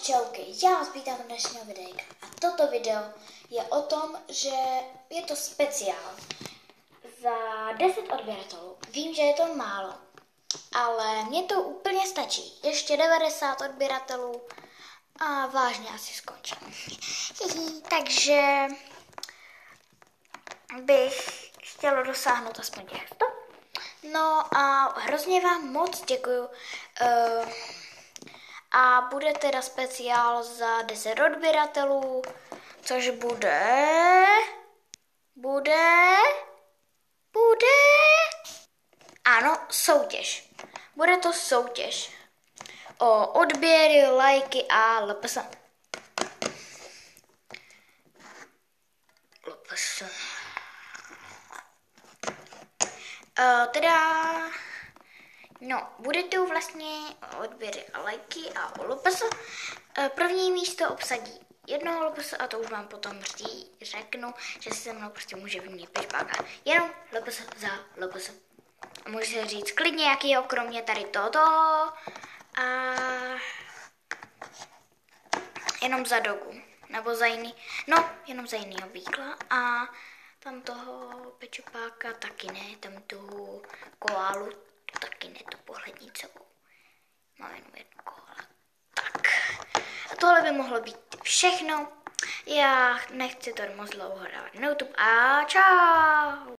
Čauky, já vás vítám v dnešního videjka a toto video je o tom, že je to speciál za 10 odběratelů. Vím, že je to málo, ale mně to úplně stačí. Ještě 90 odběratelů a vážně asi skončím. Takže bych chtěla dosáhnout aspoň těch 100. No a hrozně vám moc děkuju. A bude teda speciál za 10 odběratelů, což bude, ano, soutěž. Bude to soutěž o odběry, lajky a LPS. Bude tu vlastně odběry a lajky a LPS. První místo obsadí jednoho LPS a to už vám potom řeknu, že se mnou prostě může vyměnit pitchbacka. Jenom LPS za LPS. A může se říct klidně jakýho, kromě tady toto. A jenom za dogu. Nebo za jiný, jenom za jinýho býkla. A tam toho pečopáka taky ne, tam tu koálu taky ne, tu pohlednicovou. Mám jenom jednu koala. Tak. A tohle by mohlo být všechno. Já nechci to moc dlouho dávat na YouTube a čau.